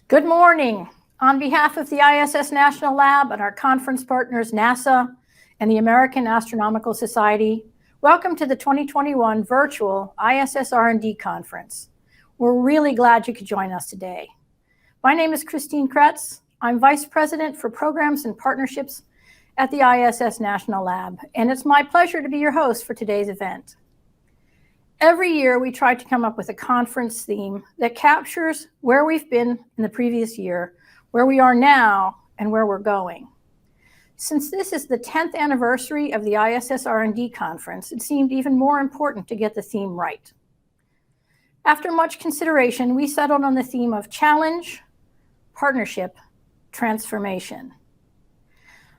Good morning. On behalf of the Iss National Lab and our conference partners, NASA and the American Astronomical Society, welcome to the 2021 virtual ISSRD conference. We're really glad you could join us today. My name is Christine Kretz. I'm Vice President for Programs and Partnerships at the Iss National Lab, and it's my pleasure to be your host for today's event. Every year, we try to come up with a conference theme that captures where we've been in the previous year, where we are now, and where we're going. Since this is the 10th anniversary of the ISSRD conference, it seemed even more important to get the theme right. After much consideration, we settled on the theme of challenge, partnership, transformation.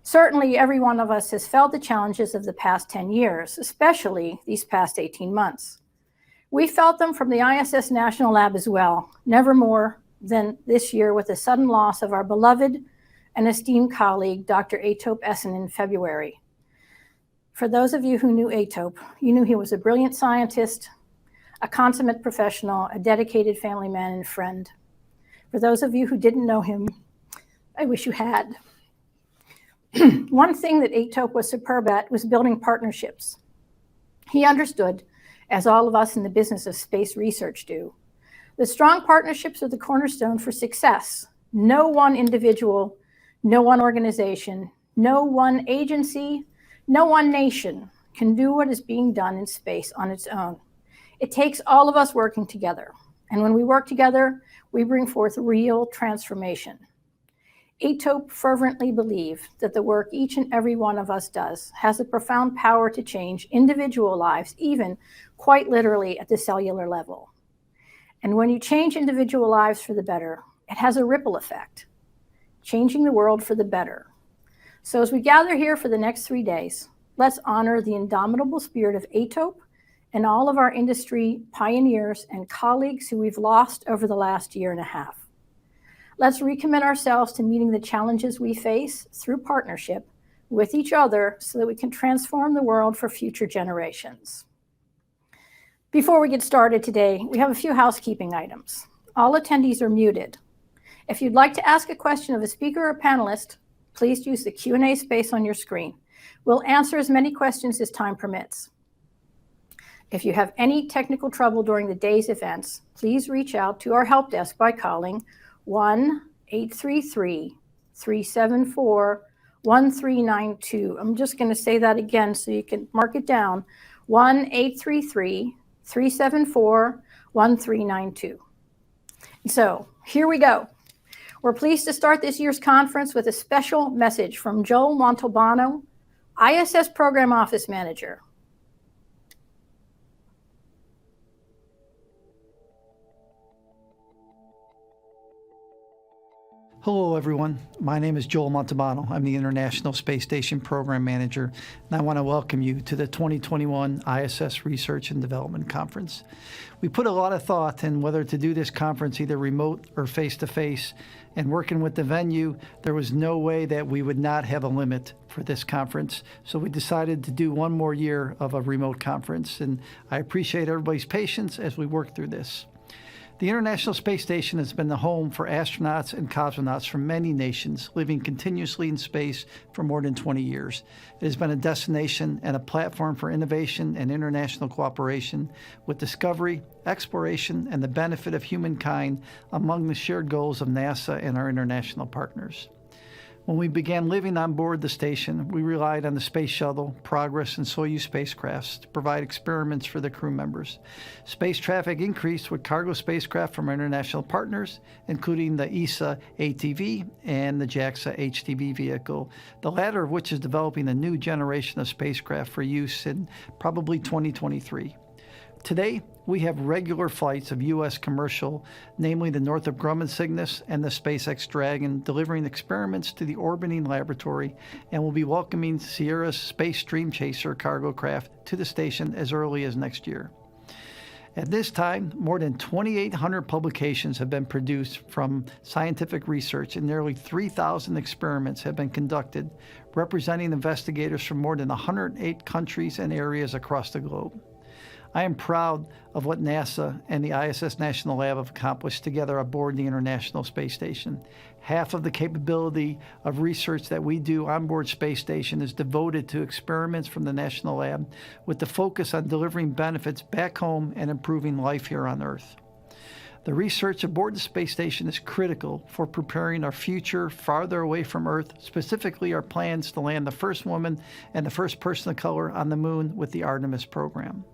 Certainly, every one of us has felt the challenges of the past 10 years, especially these past 18 months. We felt them from the Iss National Lab as well, never more than this year with the sudden loss of our beloved and esteemed colleague, Dr. Atope Essen, in February. For those of you who knew Atope, you knew he was a brilliant scientist, a consummate professional, a dedicated family man and friend. For those of you who didn't know him, I wish you had. One thing that Atope was superb at was building partnerships. He understood, as all of us in the business of space research do, that strong partnerships are the cornerstone for success. No one individual, no one organization, no one agency, no one nation can do what is being done in space on its own. It takes all of us working together. And when we work together, we bring forth real transformation. Atope fervently believed that the work each and every one of us does has a profound power to change individual lives, even quite literally at the cellular level. And when you change individual lives for the better, it has a ripple effect, changing the world for the better. So as we gather here for the next 3 days, let's honor the indomitable spirit of Atope and all of our industry pioneers and colleagues who we've lost over the last year and a half. Let's recommit ourselves to meeting the challenges we face through partnership with each other so that we can transform the world for future generations. Before we get started today, we have a few housekeeping items. All attendees are muted. If you'd like to ask a question of a speaker or panelist, please use the Q&A space on your screen. We'll answer as many questions as time permits. If you have any technical trouble during the day's events, please reach out to our help desk by calling 1-833-374-1392. I'm just going to say that again so you can mark it down. 1-833-374-1392. So here we go. We're pleased to start this year's conference with a special message from Joel Montelbano, ISS Program Office Manager. Hello, everyone. My name is Joel Montelbano. I'm the International Space Station Program Manager, and I want to welcome you to the 2021 ISS Research and Development Conference. We put a lot of thought in whether to do this conference either remote or face-to-face, and working with the venue, there was no way that we would not have a limit for this conference. So we decided to do one more year of a remote conference, and I appreciate everybody's patience as we work through this. The International Space Station has been the home for astronauts and cosmonauts from many nations, living continuously in space for more than 20 years. It has been a destination and a platform for innovation and international cooperation with discovery, exploration, and the benefit of humankind among the shared goals of NASA and our international partners. When we began living on board the station, we relied on the Space Shuttle, Progress, and Soyuz spacecrafts to provide experiments for the crew members. Space traffic increased with cargo spacecraft from our international partners, including the ESA ATV and the JAXA HTV vehicle, the latter of which is developing a new generation of spacecraft for use in probably 2023. Today, we have regular flights of U.S. commercial, namely the Northrop Grumman Cygnus and the SpaceX Dragon, delivering experiments to the orbiting laboratory, and will be welcoming Sierra's Space Stream Chaser cargo craft to the station as early as next year. At this time, more than 2,800 publications have been produced from scientific research, and nearly 3,000 experiments have been conducted, representing investigators from more than 108 countries and areas across the globe. I am proud of what NASA and the ISS National Lab have accomplished together aboard the International Space Station. Half of the capability of research that we do onboard Space Station is devoted to experiments from the National Lab with the focus on delivering benefits back home and improving life here on Earth. The research aboard the space station is critical for preparing our future farther away from Earth, specifically our plans to land the first woman and the first person of color on the moon with the Artemis program.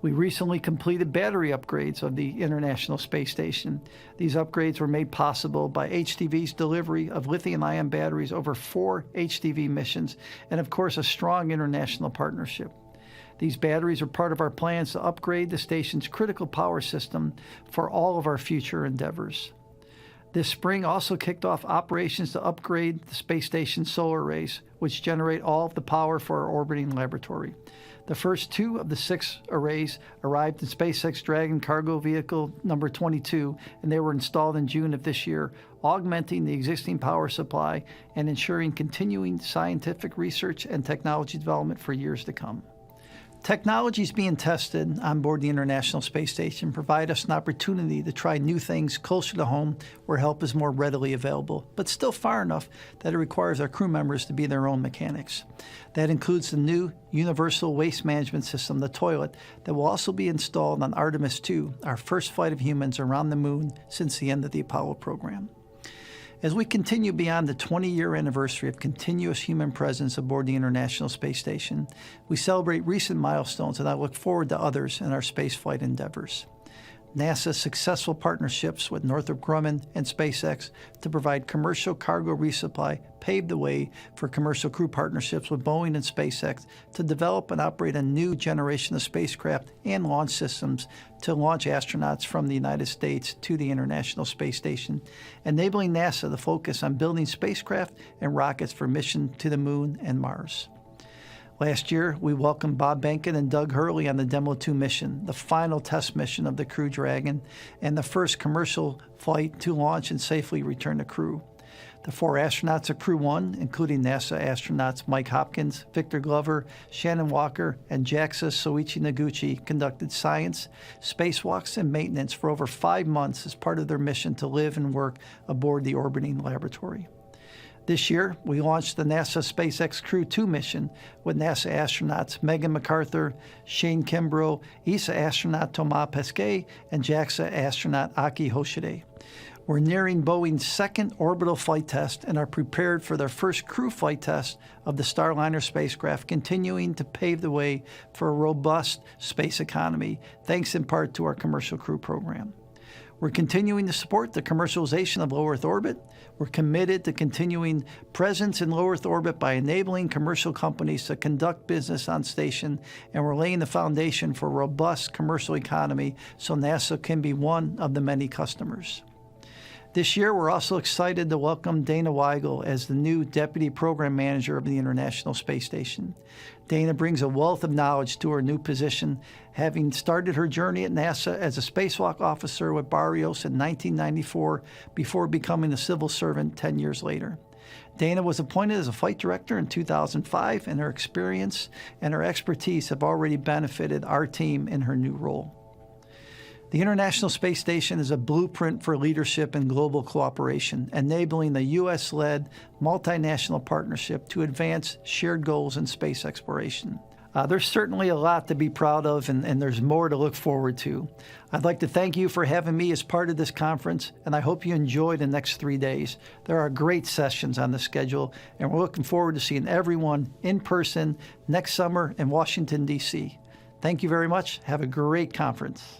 We recently completed battery upgrades of the International Space Station. These upgrades were made possible by HTV's delivery of lithium-ion batteries over 4 HTV missions, and of course a strong international partnership. These batteries are part of our plans to upgrade the station's critical power system for all of our future endeavors. This spring also kicked off operations to upgrade the space station's solar arrays, which generate all of the power for our orbiting laboratory. The first 2 of the 6 arrays arrived in SpaceX Dragon cargo vehicle number 22, and they were installed in June of this year, augmenting the existing power supply and ensuring continuing scientific research and technology development for years to come. Technologies being tested on board the International Space Station provide us an opportunity to try new things closer to home where help is more readily available, but still far enough that it requires our crew members to be their own mechanics. That includes the new Universal Waste Management System, the toilet, that will also be installed on Artemis II, our first flight of humans around the moon since the end of the Apollo program. As we continue beyond the 20-year anniversary of continuous human presence aboard the International Space Station, we celebrate recent milestones, and I look forward to others in our spaceflight endeavors. NASA's successful partnerships with Northrop Grumman and SpaceX to provide commercial cargo resupply paved the way for commercial crew partnerships with Boeing and SpaceX to develop and operate a new generation of spacecraft and launch systems to launch astronauts from the United States to the International Space Station, enabling NASA to focus on building spacecraft and rockets for mission to the Moon and Mars. Last year, we welcomed Bob Behnken and Doug Hurley on the Demo 2 mission, the final test mission of the Crew Dragon, and the first commercial flight to launch and safely return to crew. The 4 astronauts of Crew 1, including NASA astronauts Mike Hopkins, Victor Glover, Shannon Walker, and JAXA's Soichi Noguchi, conducted science, spacewalks, and maintenance for over 5 months as part of their mission to live and work aboard the orbiting laboratory. This year, we launched the NASA SpaceX Crew 2 mission with NASA astronauts Megan MacArthur, Shane Kimbrough, ESA astronaut Thomas Pesquet, and JAXA astronaut Aki Hoshide. We're nearing Boeing's second orbital flight test and are prepared for their first crew flight test of the Starliner spacecraft, continuing to pave the way for a robust space economy, thanks in part to our commercial crew program. We're continuing to support the commercialization of low Earth orbit. We're committed to continuing presence in low Earth orbit by enabling commercial companies to conduct business on station, and we're laying the foundation for a robust commercial economy so NASA can be one of the many customers. This year, we're also excited to welcome Dana Weigel as the new Deputy Program Manager of the International Space Station. Dana brings a wealth of knowledge to her new position, having started her journey at NASA as a spacewalk officer with Barrios in 1994 before becoming a civil servant 10 years later. Dana was appointed as a flight director in 2005, and her experience and her expertise have already benefited our team in her new role. The International Space Station is a blueprint for leadership and global cooperation, enabling the U.S.-led multinational partnership to advance shared goals in space exploration. There's certainly a lot to be proud of, and there's more to look forward to. I'd like to thank you for having me as part of this conference, and I hope you enjoy the next 3 days. There are great sessions on the schedule, and we're looking forward to seeing everyone in person next summer in Washington, D.C. Thank you very much. Have a great conference.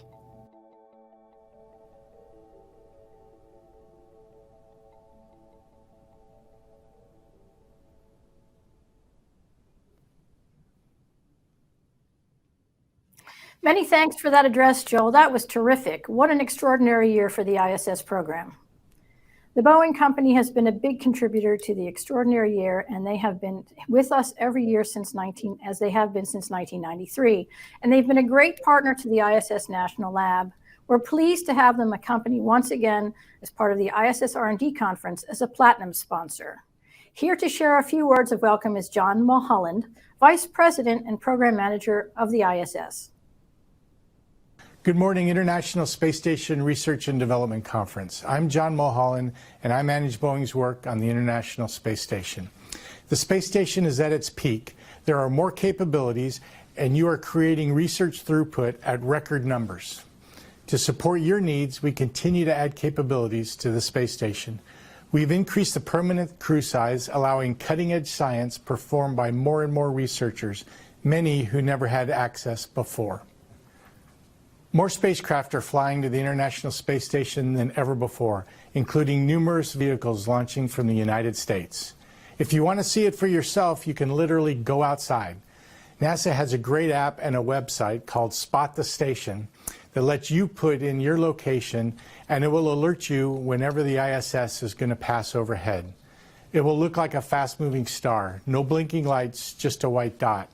Many thanks for that address, Joel. That was terrific. What an extraordinary year for the ISS program. The Boeing company has been a big contributor to the extraordinary year, and they have been with us every year since 1993. And they've been a great partner to the ISS National Lab. We're pleased to have them accompany once again as part of the ISS R&D conference as a platinum sponsor. Here to share a few words of welcome is John Mulholland, Vice President and Program Manager of the ISS. Good morning, International Space Station Research and Development Conference. I'm John Mulholland, and I manage Boeing's work on the International Space Station. The space station is at its peak. There are more capabilities, and you are creating research throughput at record numbers. To support your needs, we continue to add capabilities to the space station. We've increased the permanent crew size, allowing cutting-edge science performed by more and more researchers, many who never had access before. More spacecraft are flying to the International Space Station than ever before, including numerous vehicles launching from the United States. If you want to see it for yourself, you can literally go outside. NASA has a great app and a website called Spot the Station that lets you put in your location, and it will alert you whenever the ISS is going to pass overhead. It will look like a fast-moving star, no blinking lights, just a white dot.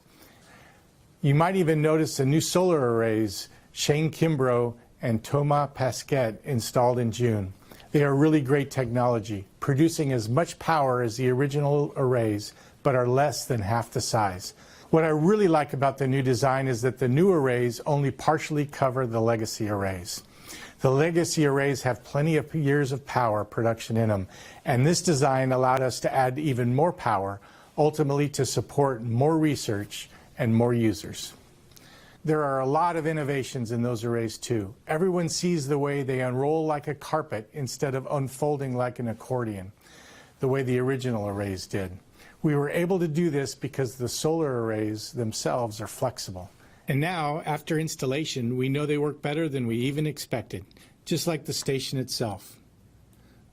You might even notice the new solar arrays Shane Kimbrough and Thomas Pesquet installed in June. They are really great technology, producing as much power as the original arrays, but are less than half the size. What I really like about the new design is that the new arrays only partially cover the legacy arrays. The legacy arrays have plenty of years of power production in them, and this design allowed us to add even more power, ultimately to support more research and more users. There are a lot of innovations in those arrays too. Everyone sees the way they unroll like a carpet instead of unfolding like an accordion, the way the original arrays did. We were able to do this because the solar arrays themselves are flexible. And now, after installation, we know they work better than we even expected, just like the station itself.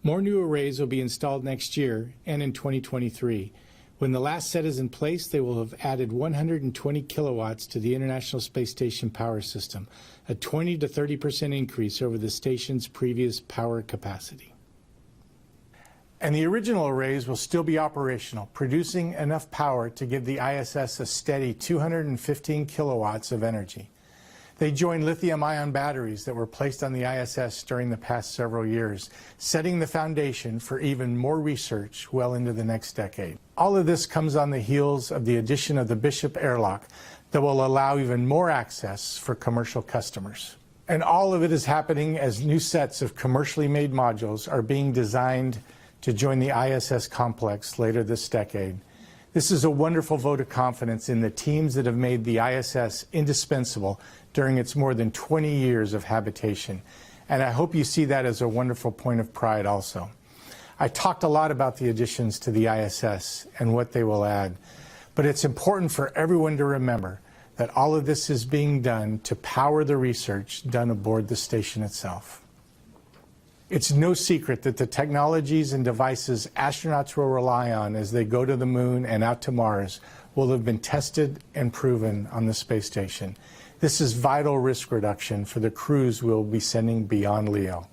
More new arrays will be installed next year and in 2023. When the last set is in place, they will have added 120 kilowatts to the International Space Station power system, a 20 to 30% increase over the station's previous power capacity. And the original arrays will still be operational, producing enough power to give the ISS a steady 215 kilowatts of energy. They join lithium-ion batteries that were placed on the ISS during the past several years, setting the foundation for even more research well into the next decade. All of this comes on the heels of the addition of the Bishop airlock that will allow even more access for commercial customers. And all of it is happening as new sets of commercially made modules are being designed to join the ISS complex later this decade. This is a wonderful vote of confidence in the teams that have made the ISS indispensable during its more than 20 years of habitation. And I hope you see that as a wonderful point of pride also. I talked a lot about the additions to the ISS and what they will add, but it's important for everyone to remember that all of this is being done to power the research done aboard the station itself. It's no secret that the technologies and devices astronauts will rely on as they go to the moon and out to Mars will have been tested and proven on the space station. This is vital risk reduction for the crews we'll be sending beyond LEO.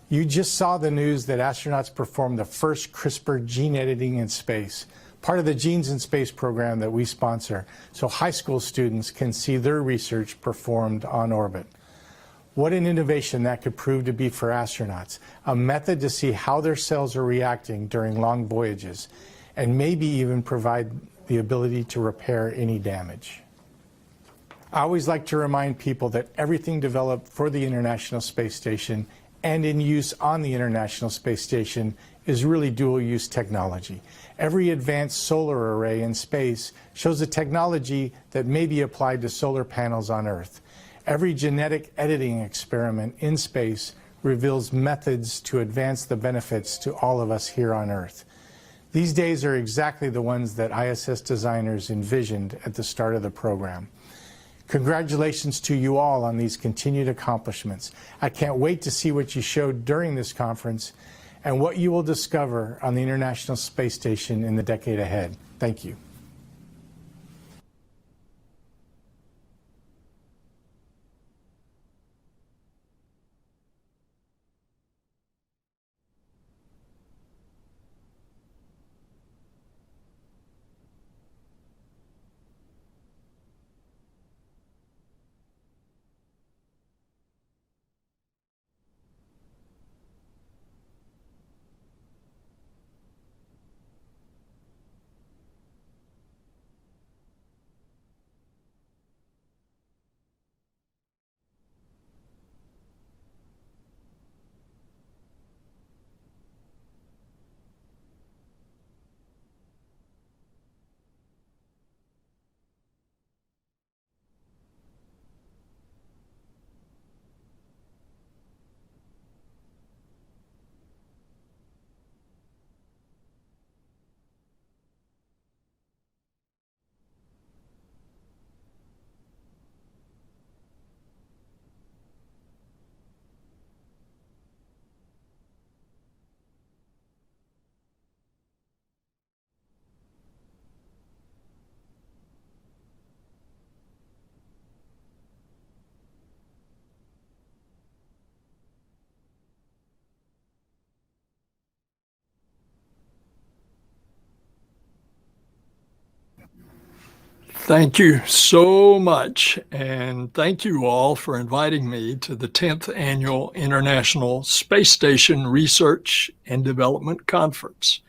You just saw the news that astronauts performed the first CRISPR gene editing in space, part of the Genes in Space program that we sponsor, so high school students can see their research performed on orbit. What an innovation that could prove to be for astronauts, a method to see how their cells are reacting during long voyages, and maybe even provide the ability to repair any damage. I always like to remind people that everything developed for the International Space Station and in use on the International Space Station is really dual-use technology. Every advanced solar array in space shows a technology that may be applied to solar panels on Earth. Every genetic editing experiment in space reveals methods to advance the benefits to all of us here on Earth. These days are exactly the ones that ISS designers envisioned at the start of the program. Congratulations to you all on these continued accomplishments. I can't wait to see what you showed during this conference and what you will discover on the International Space Station in the decade ahead. Thank you. Thank you so much, and thank you all for inviting me to the 10th Annual International Space Station Research and Development Conference.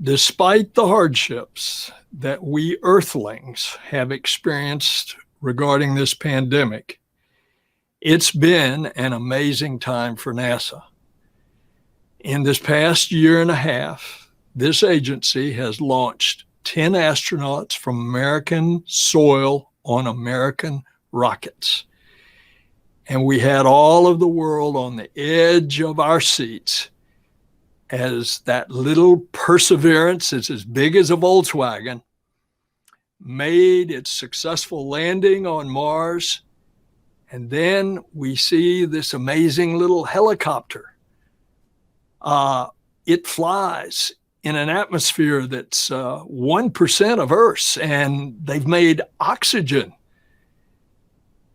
Despite the hardships that we Earthlings have experienced regarding this pandemic, it's been an amazing time for NASA. In this past year and a half, this agency has launched 10 astronauts from American soil on American rockets. And we had all of the world on the edge of our seats as that little Perseverance, it's as big as a Volkswagen, made its successful landing on Mars. And then we see this amazing little helicopter. It flies in an atmosphere that's 1% of Earth's, and they've made oxygen.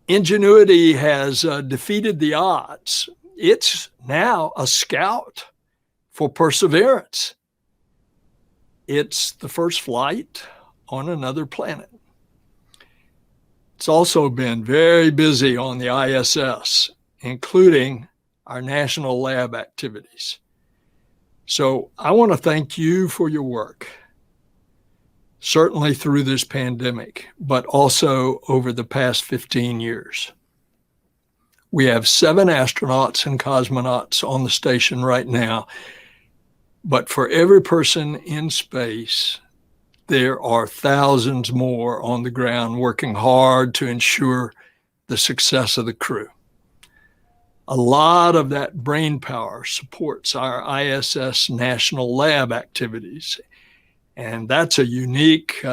Ingenuity has defeated the odds. It's now a scout for Perseverance. It's the first flight on another planet. It's also been very busy on the ISS, including our national lab activities. So I want to thank you for your work, certainly through this pandemic, but also over the past 15 years. We have 7 astronauts and cosmonauts on the station right now, but for every person in space, there are thousands more on the ground working hard to ensure the success of the crew. A lot of that brain power supports our Iss National Lab activities. And that's a unique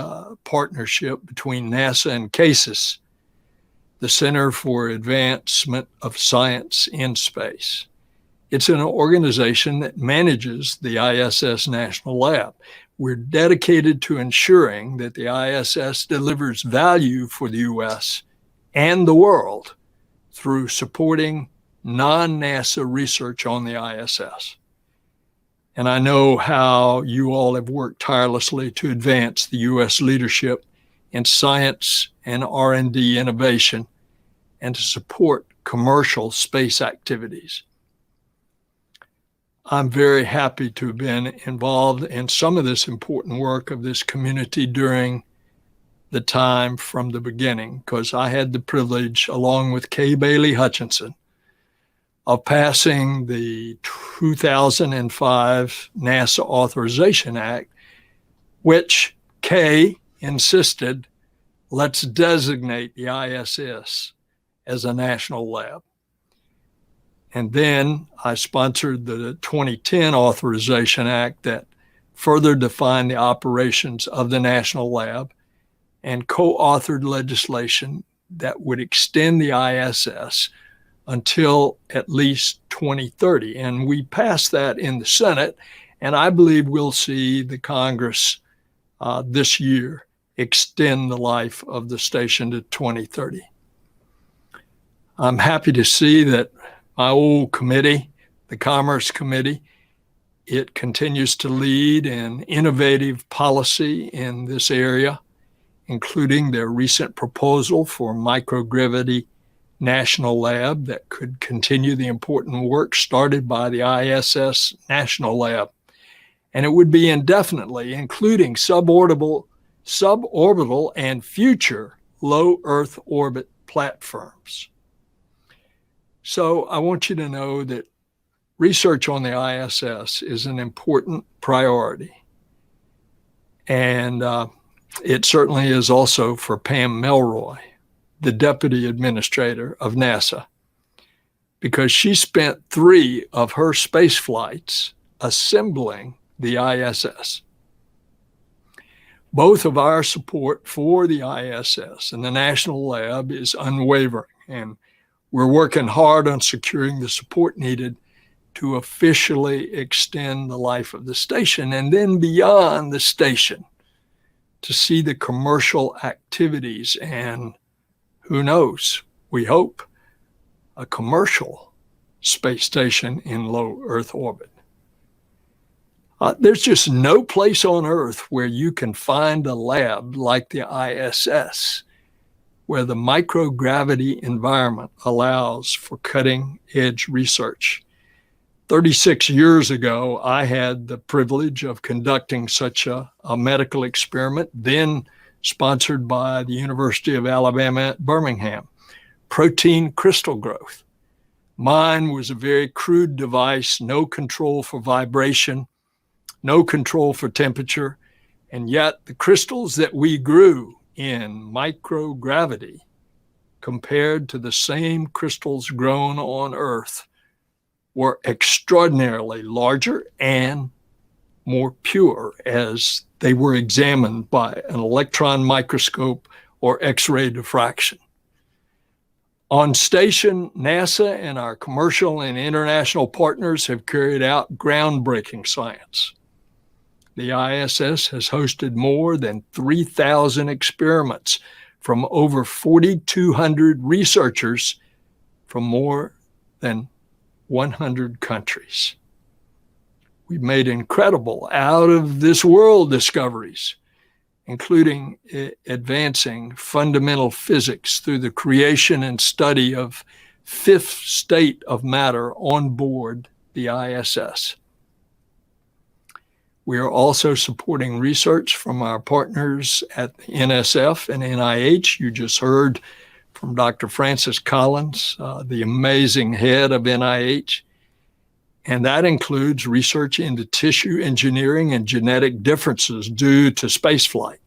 partnership between NASA and CASIS, the Center for Advancement of Science in Space. It's an organization that manages the Iss National Lab. We're dedicated to ensuring that the ISS delivers value for the U.S. and the world through supporting non-NASA research on the ISS. And I know how you all have worked tirelessly to advance the U.S. leadership in science and R&D innovation and to support commercial space activities. I'm very happy to have been involved in some of this important work of this community during the time from the beginning, because I had the privilege, along with Kay Bailey Hutchinson, of passing the 2005 NASA Authorization Act, which Kay insisted, let's designate the ISS as a national lab. And then I sponsored the 2010 Authorization Act that further defined the operations of the national lab and co-authored legislation that would extend the ISS until at least 2030. And we passed that in the Senate, and I believe we'll see the Congress this year extend the life of the station to 2030. I'm happy to see that my old committee, the Commerce Committee, it continues to lead in innovative policy in this area, including their recent proposal for Microgravity National Lab that could continue the important work started by the ISS National Lab. And it would be indefinitely, including suborbital and future low Earth orbit platforms. So I want you to know that research on the ISS is an important priority. And it certainly is also for Pam Melroy, the Deputy Administrator of NASA, because she spent 3 of her space flights assembling the ISS. Both of our support for the ISS and the National Lab is unwavering, and we're working hard on securing the support needed to officially extend the life of the station and then beyond the station to see the commercial activities and, who knows, we hope, a commercial space station in low Earth orbit. There's just no place on Earth where you can find a lab like the ISS, where the microgravity environment allows for cutting-edge research. 36 years ago, I had the privilege of conducting such a medical experiment, then sponsored by the University of Alabama at Birmingham, protein crystal growth. Mine was a very crude device, no control for vibration, no control for temperature, and yet the crystals that we grew in microgravity compared to the same crystals grown on Earth were extraordinarily larger and more pure as they were examined by an electron microscope or X-ray diffraction. On station, NASA and our commercial and international partners have carried out groundbreaking science. The ISS has hosted more than 3,000 experiments from over 4,200 researchers from more than 100 countries. We've made incredible out-of-this-world discoveries, including advancing fundamental physics through the creation and study of fifth state of matter on board the ISS. We are also supporting research from our partners at the NSF and NIH. You just heard from Dr. Francis Collins, the amazing head of NIH. And that includes research into tissue engineering and genetic differences due to spaceflight,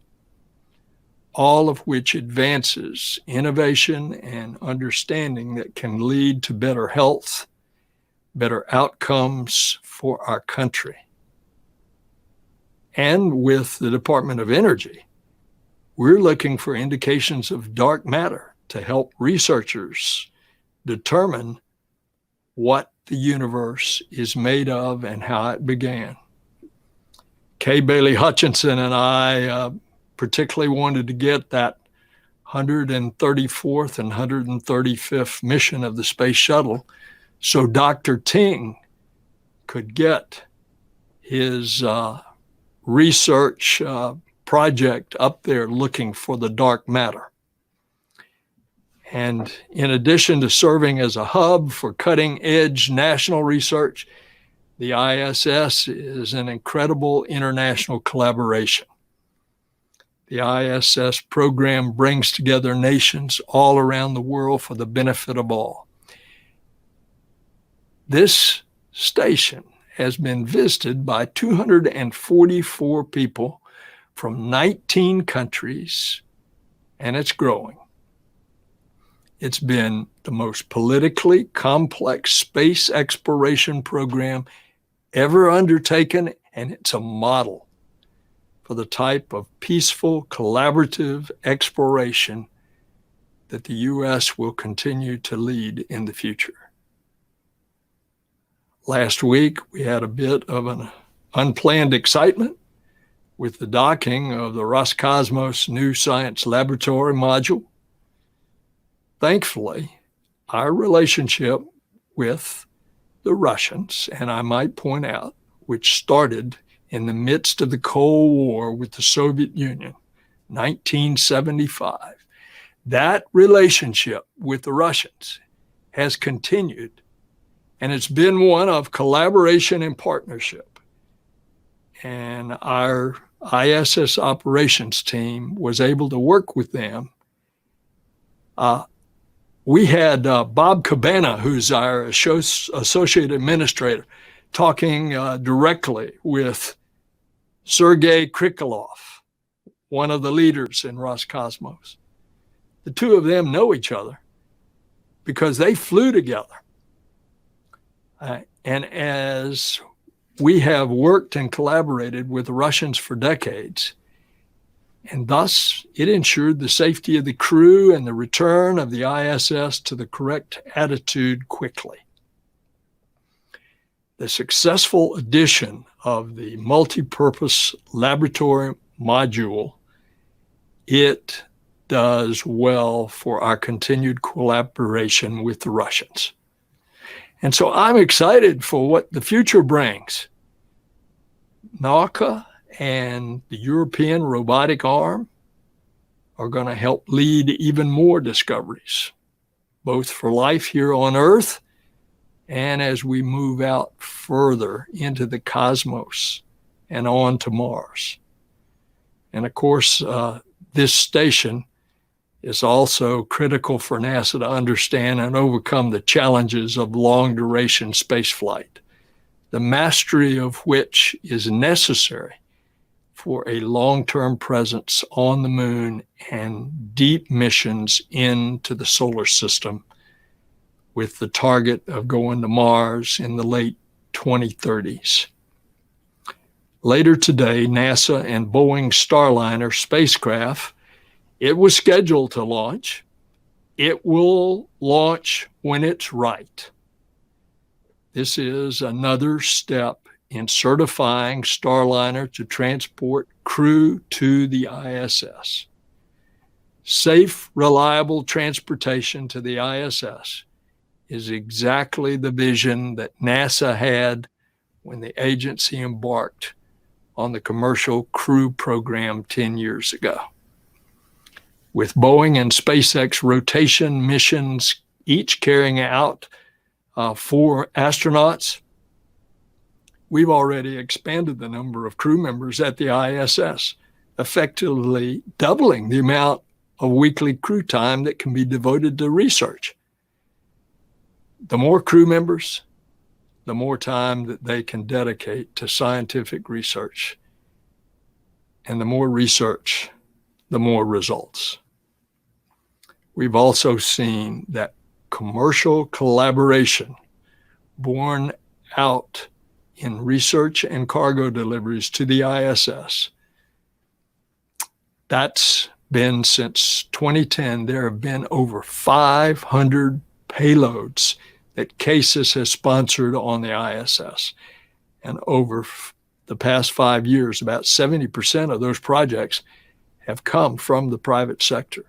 all of which advances innovation and understanding that can lead to better health, better outcomes for our country. And with the Department of Energy, we're looking for indications of dark matter to help researchers determine what the universe is made of and how it began. Kay Bailey Hutchinson and I particularly wanted to get that 134th and 135th mission of the space shuttle so Dr. Ting could get his research project up there looking for the dark matter. And in addition to serving as a hub for cutting-edge national research, the ISS is an incredible international collaboration. The ISS program brings together nations all around the world for the benefit of all. This station has been visited by 244 people from 19 countries, and it's growing. It's been the most politically complex space exploration program ever undertaken, and it's a model for the type of peaceful, collaborative exploration that the U.S. will continue to lead in the future. Last week, we had a bit of an unplanned excitement with the docking of the Roscosmos new science laboratory module. Thankfully, our relationship with the Russians, and I might point out, which started in the midst of the Cold War with the Soviet Union, 1975, that relationship with the Russians has continued, and it's been one of collaboration and partnership. And our ISS operations team was able to work with them. We had Bob Cabana, who's our associate administrator, talking directly with Sergei Krikalev, one of the leaders in Roscosmos. The two of them know each other because they flew together. And as we have worked and collaborated with the Russians for decades, and thus it ensured the safety of the crew and the return of the ISS to the correct attitude quickly. The successful addition of the multi-purpose laboratory module, it does well for our continued collaboration with the Russians. And so I'm excited for what the future brings. NACA and the European robotic arm are going to help lead even more discoveries, both for life here on Earth and as we move out further into the cosmos and on to Mars. And of course, this station is also critical for NASA to understand and overcome the challenges of long-duration spaceflight, the mastery of which is necessary for a long-term presence on the moon and deep missions into the solar system, with the target of going to Mars in the late 2030s. Later today, NASA and Boeing Starliner spacecraft, it was scheduled to launch. It will launch when it's right. This is another step in certifying Starliner to transport crew to the ISS. Safe, reliable transportation to the ISS is exactly the vision that NASA had when the agency embarked on the commercial crew program 10 years ago. With Boeing and SpaceX rotation missions each carrying out 4 astronauts, we've already expanded the number of crew members at the ISS, effectively doubling the amount of weekly crew time that can be devoted to research. The more crew members, the more time that they can dedicate to scientific research. And the more research, the more results. We've also seen that commercial collaboration borne out in research and cargo deliveries to the ISS. That's been since 2010. There have been over 500 payloads that CASIS has sponsored on the ISS. And over the past 5 years, about 70% of those projects have come from the private sector.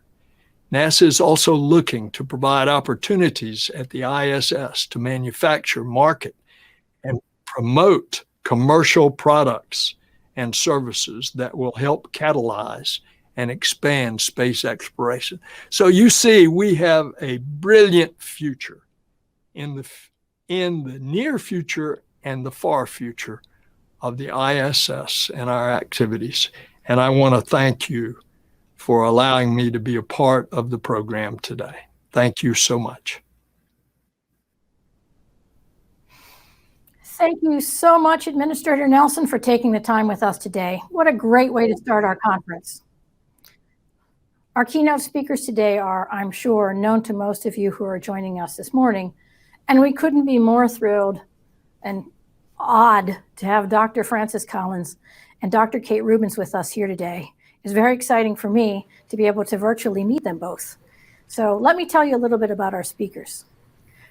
NASA is also looking to provide opportunities at the ISS to manufacture, market, and promote commercial products and services that will help catalyze and expand space exploration. So you see, we have a brilliant future in the near future and the far future of the ISS and our activities. And I want to thank you for allowing me to be a part of the program today. Thank you so much. Thank you so much, Administrator Nelson, for taking the time with us today. What a great way to start our conference. Our keynote speakers today are, I'm sure, known to most of you who are joining us this morning, and we couldn't be more thrilled and awed to have Dr. Francis Collins and Dr. Kate Rubins with us here today. It's very exciting for me to be able to virtually meet them both. So let me tell you a little bit about our speakers.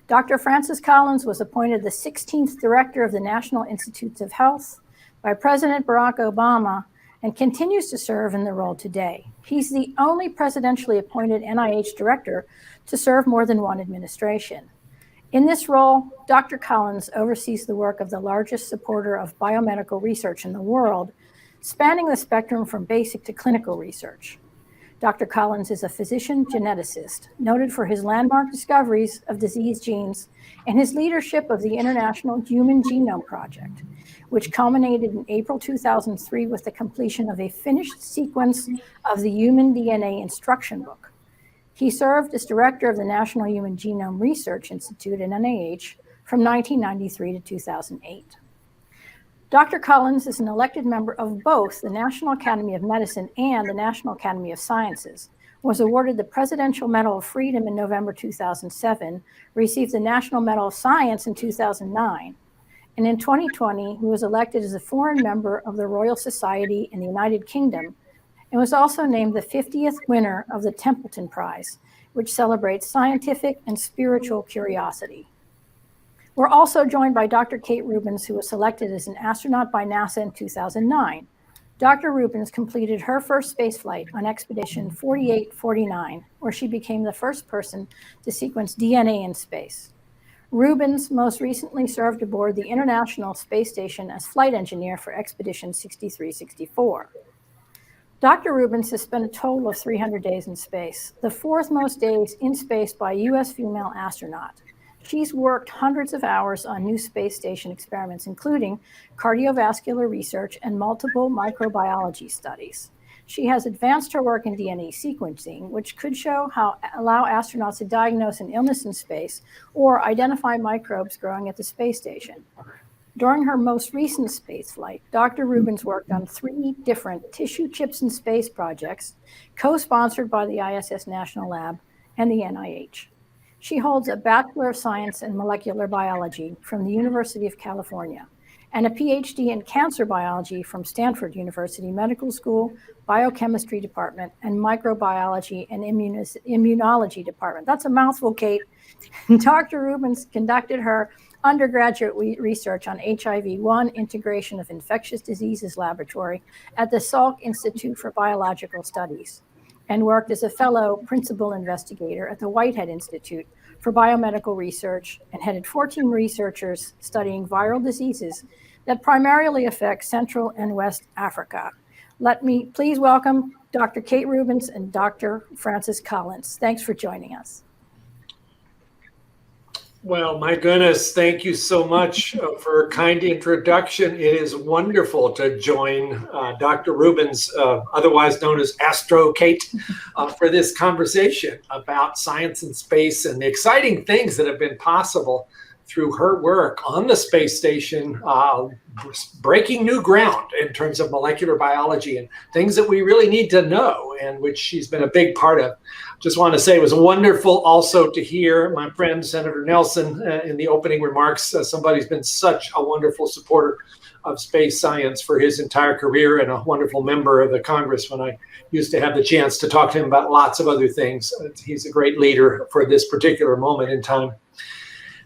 Dr. Francis Collins was appointed the 16th Director of the National Institutes of Health by President Barack Obama and continues to serve in the role today. He's the only presidentially appointed NIH director to serve more than one administration. In this role, Dr. Collins oversees the work of the largest supporter of biomedical research in the world, spanning the spectrum from basic to clinical research. Dr. Collins is a physician geneticist, noted for his landmark discoveries of disease genes and his leadership of the International Human Genome Project, which culminated in April 2003 with the completion of a finished sequence of the Human DNA Instruction Book. He served as director of the National Human Genome Research Institute in NIH from 1993 to 2008. Dr. Collins is an elected member of both the National Academy of Medicine and the National Academy of Sciences, was awarded the Presidential Medal of Freedom in November 2007, received the National Medal of Science in 2009, and in 2020, he was elected as a foreign member of the Royal Society in the United Kingdom, and was also named the 50th winner of the Templeton Prize, which celebrates scientific and spiritual curiosity. We're also joined by Dr. Kate Rubins, who was selected as an astronaut by NASA in 2009. Dr. Rubins completed her first spaceflight on Expedition 4849, where she became the first person to sequence DNA in space. Rubins most recently served aboard the International Space Station as flight engineer for Expedition 6364. Dr. Rubins has spent a total of 300 days in space, the fourth most days in space by a U.S. female astronaut. She's worked hundreds of hours on new space station experiments, including cardiovascular research and multiple microbiology studies. She has advanced her work in DNA sequencing, which could allow astronauts to diagnose an illness in space or identify microbes growing at the space station. During her most recent space flight, Dr. Rubins worked on 3 different tissue chips in space projects, co-sponsored by the ISS National Lab and the NIH. She holds a Bachelor of Science in Molecular Biology from the University of California and a Ph.D. in Cancer Biology from Stanford University Medical School, Biochemistry Department, and Microbiology and Immunology Department. That's a mouthful, Kate. Dr. Rubins conducted her undergraduate research on HIV-1 Integration of Infectious Diseases Laboratory at the Salk Institute for Biological Studies and worked as a fellow principal investigator at the Whitehead Institute for Biomedical Research and headed 14 researchers studying viral diseases that primarily affect Central and West Africa. Let me please welcome Dr. Kate Rubins and Dr. Francis Collins. Thanks for joining us. Well, my goodness, thank you so much for a kind introduction. It is wonderful to join Dr. Rubins, otherwise known as Astro Kate, for this conversation about science and space and the exciting things that have been possible through her work on the space station, breaking new ground in terms of molecular biology and things that we really need to know, and which she's been a big part of. Just want to say it was wonderful also to hear my friend Senator Nelson in the opening remarks. Somebody's been such a wonderful supporter of space science for his entire career and a wonderful member of the Congress when I used to have the chance to talk to him about lots of other things. He's a great leader for this particular moment in time.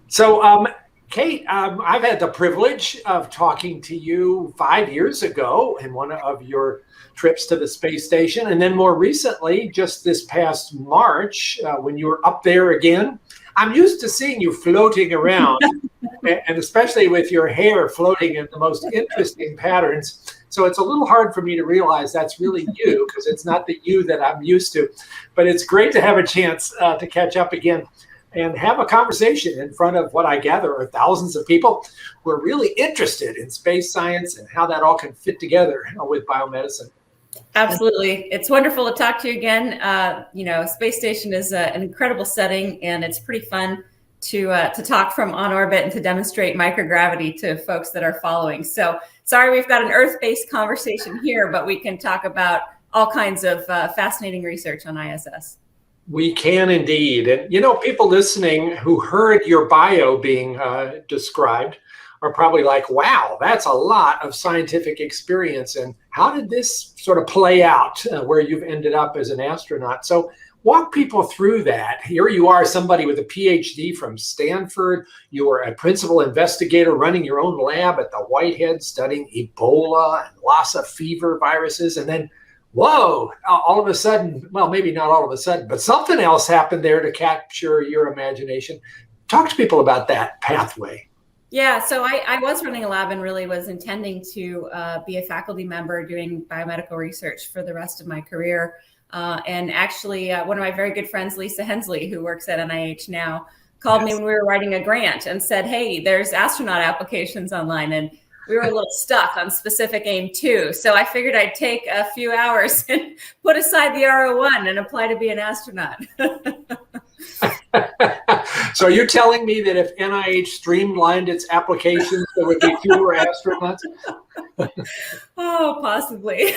So, Kate, I've had the privilege of talking to you 5 years ago in one of your trips to the space station. And then more recently, just this past March, when you were up there again. I'm used to seeing you floating around, and especially with your hair floating in the most interesting patterns. So it's a little hard for me to realize that's really you, because it's not the you that I'm used to. But it's great to have a chance to catch up again and have a conversation in front of what I gather are thousands of people who are really interested in space science and how that all can fit together with biomedicine. Absolutely. It's wonderful to talk to you again. Space station is an incredible setting, and it's pretty fun to talk from on orbit and to demonstrate microgravity to folks that are following. So sorry, we've got an Earth-based conversation here, but we can talk about all kinds of fascinating research on ISS. We can indeed. And, people listening who heard your bio being described are probably like, wow, that's a lot of scientific experience. And how did this sort of play out where you've ended up as an astronaut? So walk people through that. Here you are, somebody with a PhD from Stanford. You were a principal investigator running your own lab at the Whitehead studying Ebola and Lassa fever viruses. And then whoa, all of a sudden, well, maybe not all of a sudden, but something else happened there to capture your imagination. Talk to people about that pathway. Yeah, so I was running a lab and really was intending to be a faculty member doing biomedical research for the rest of my career. And actually, one of my very good friends, Lisa Hensley, who works at NIH now, called me when we were writing a grant and said, hey, there's astronaut applications online. And we were a little stuck on specific aim 2. So I figured I'd take a few hours and put aside the R01 and apply to be an astronaut. So you're telling me that if NIH streamlined its applications, there would be fewer astronauts? Oh, possibly.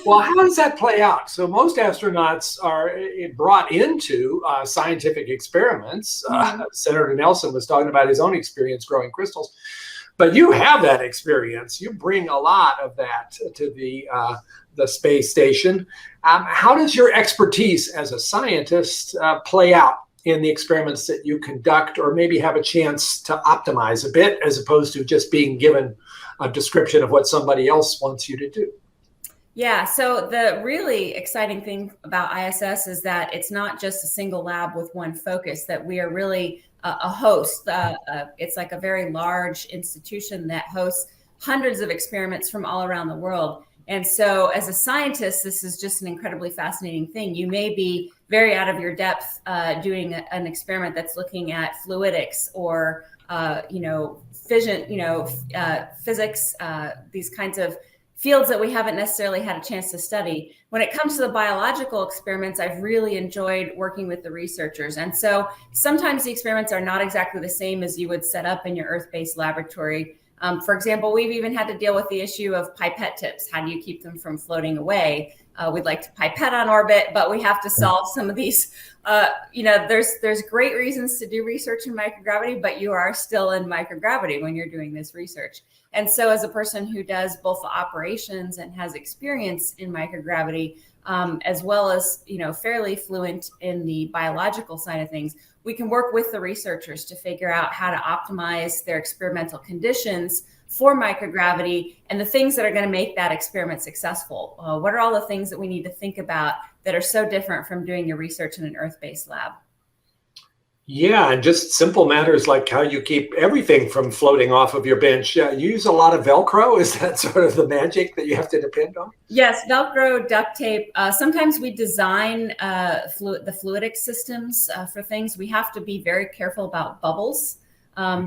Well, how does that play out? So most astronauts are brought into scientific experiments. Senator Nelson was talking about his own experience growing crystals. But you have that experience. You bring a lot of that to the space station. How does your expertise as a scientist play out in the experiments that you conduct, or maybe have a chance to optimize a bit as opposed to just being given a description of what somebody else wants you to do? Yeah, so the really exciting thing about ISS is that it's not just a single lab with one focus, that we are really a host. It's like a very large institution that hosts hundreds of experiments from all around the world. And so as a scientist, this is just an incredibly fascinating thing. You may be very out of your depth doing an experiment that's looking at fluidics or, fission, physics, these kinds of fields that we haven't necessarily had a chance to study. When it comes to the biological experiments, I've really enjoyed working with the researchers. And so sometimes the experiments are not exactly the same as you would set up in your Earth-based laboratory. For example, we've even had to deal with the issue of pipette tips. How do you keep them from floating away? We'd like to pipette on orbit, but we have to solve some of these. There's great reasons to do research in microgravity, but you are still in microgravity when you're doing this research. And so as a person who does both the operations and has experience in microgravity, as well as, fairly fluent in the biological side of things, we can work with the researchers to figure out how to optimize their experimental conditions for microgravity and the things that are going to make that experiment successful. What are all the things that we need to think about that are so different from doing your research in an Earth-based lab? Yeah, and just simple matters like how you keep everything from floating off of your bench. You use a lot of Velcro. Is that sort of the magic that you have to depend on? Yes, Velcro, duct tape. Sometimes we design the fluidic systems for things. We have to be very careful about bubbles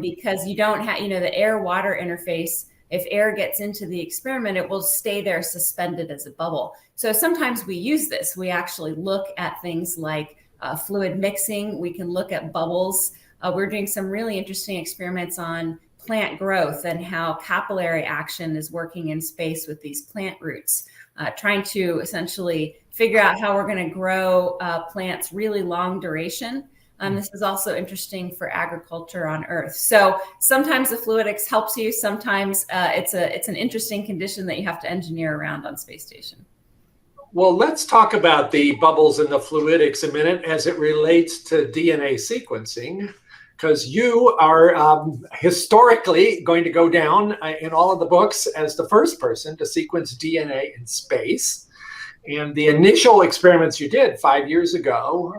because you don't have, the air-water interface. If air gets into the experiment, it will stay there suspended as a bubble. So sometimes we use this. We actually look at things like fluid mixing. We can look at bubbles. We're doing some really interesting experiments on plant growth and how capillary action is working in space with these plant roots, trying to essentially figure out how we're going to grow plants really long duration. This is also interesting for agriculture on Earth. So sometimes the fluidics helps you. Sometimes it's an interesting condition that you have to engineer around on space station. Well, let's talk about the bubbles and the fluidics a minute as it relates to DNA sequencing, because you are historically going to go down in all of the books as the first person to sequence DNA in space. And the initial experiments you did 5 years ago,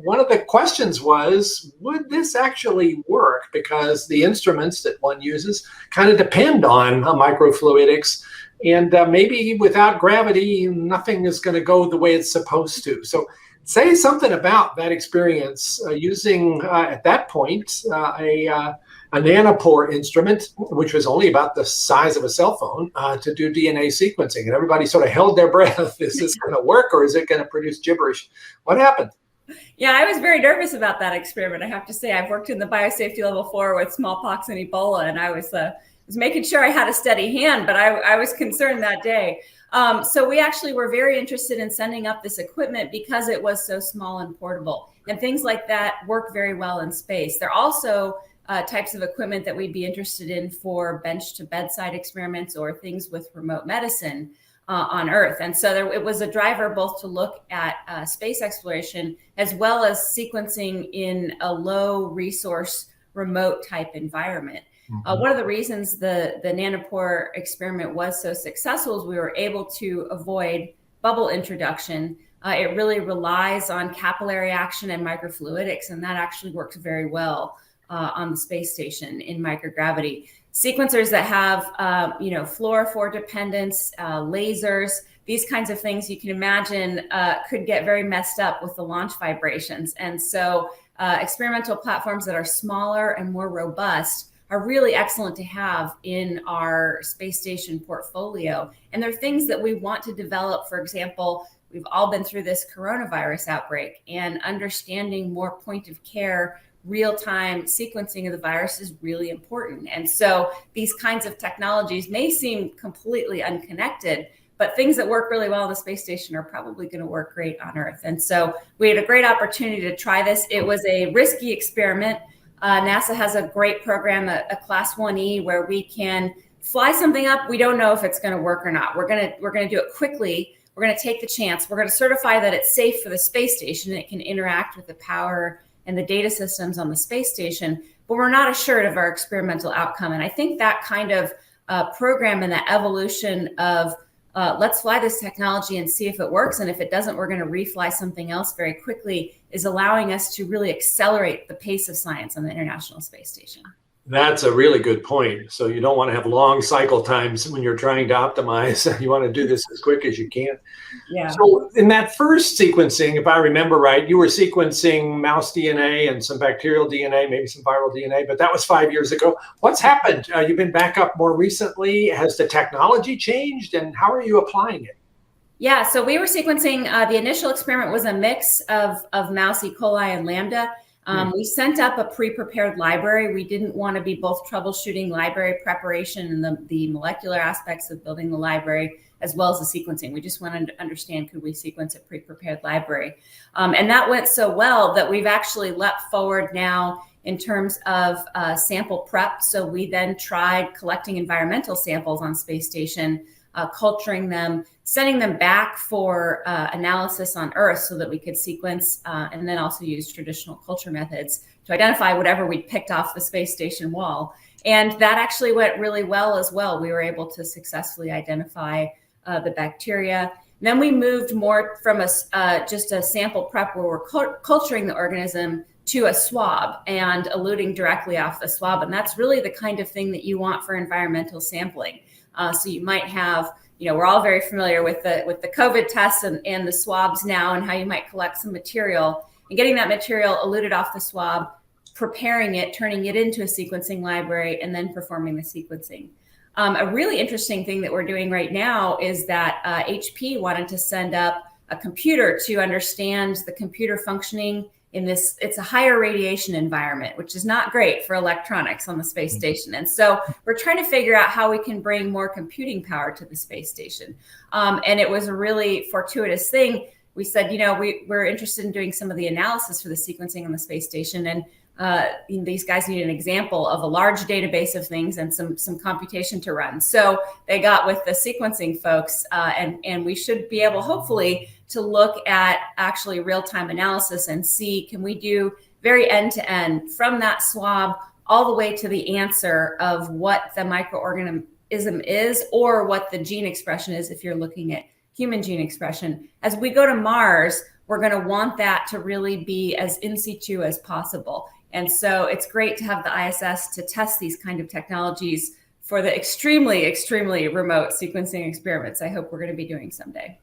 one of the questions was, would this actually work? Because the instruments that one uses kind of depend on microfluidics. And maybe without gravity, nothing is going to go the way it's supposed to. So say something about that experience using, at that point, a nanopore instrument, which was only about the size of a cell phone, to do DNA sequencing. And everybody sort of held their breath. Is this going to work or is it going to produce gibberish? What happened? Yeah, I was very nervous about that experiment. I have to say, I've worked in the biosafety level 4 with smallpox and Ebola, and I was making sure I had a steady hand, but I was concerned that day. So we actually were very interested in sending up this equipment because it was so small and portable. And things like that work very well in space. There are also types of equipment that we'd be interested in for bench to bedside experiments or things with remote medicine on Earth. And so it was a driver both to look at space exploration as well as sequencing in a low resource remote type environment. One of the reasons the nanopore experiment was so successful is we were able to avoid bubble introduction. It really relies on capillary action and microfluidics, and that actually works very well on the space station in microgravity. Sequencers that have, fluorophore dependence, lasers, these kinds of things you can imagine could get very messed up with the launch vibrations. And so experimental platforms that are smaller and more robust are really excellent to have in our space station portfolio. And they're things that we want to develop. For example, we've all been through this coronavirus outbreak, and understanding more point of care, real-time sequencing of the virus is really important. And so these kinds of technologies may seem completely unconnected, but things that work really well on the space station are probably going to work great on Earth. And so we had a great opportunity to try this. It was a risky experiment. NASA has a great program, a Class 1E, where we can fly something up. We don't know if it's going to work or not. We're going to do it quickly. We're going to take the chance. We're going to certify that it's safe for the space station and it can interact with the power and the data systems on the space station, but we're not assured of our experimental outcome. And I think that kind of program and that evolution of let's fly this technology and see if it works. And if it doesn't, we're going to refly something else very quickly, is allowing us to really accelerate the pace of science on the International Space Station. That's a really good point. So you don't want to have long cycle times when you're trying to optimize. You want to do this as quick as you can. Yeah. So in that first sequencing, if I remember right, you were sequencing mouse DNA and some bacterial DNA, maybe some viral DNA, but that was 5 years ago. What's happened? You've been back up more recently. Has the technology changed, and how are you applying it? Yeah, so we were sequencing, the initial experiment was a mix of mouse E. coli and Lambda. We sent up a pre-prepared library. We didn't want to be both troubleshooting library preparation and the molecular aspects of building the library, as well as the sequencing. We just wanted to understand, could we sequence a pre-prepared library? And that went so well that we've actually leapt forward now in terms of sample prep. So we then tried collecting environmental samples on space station, culturing them, sending them back for analysis on Earth so that we could sequence and then also use traditional culture methods to identify whatever we picked off the space station wall. And that actually went really well as well. We were able to successfully identify the bacteria. And then we moved more from just a sample prep where we're culturing the organism to a swab and eluting directly off the swab. And that's really the kind of thing that you want for environmental sampling. So you might have, we're all very familiar with the COVID tests and the swabs now, and how you might collect some material and getting that material eluted off the swab, preparing it, turning it into a sequencing library, and then performing the sequencing. A really interesting thing that we're doing right now is that HP wanted to send up a computer to understand the computer functioning in this. It's a higher radiation environment, which is not great for electronics on the space station. And so we're trying to figure out how we can bring more computing power to the space station. And it was a really fortuitous thing. We said, we're interested in doing some of the analysis for the sequencing on the space station. And these guys need an example of a large database of things and some computation to run. So they got with the sequencing folks, and we should be able, hopefully, to look at actually real-time analysis and see, can we do very end-to-end from that swab all the way to the answer of what the microorganism is, or what the gene expression is if you're looking at human gene expression. As we go to Mars, we're going to want that to really be as in situ as possible. And so it's great to have the ISS to test these kind of technologies for the extremely, extremely remote sequencing experiments I hope we're going to be doing someday.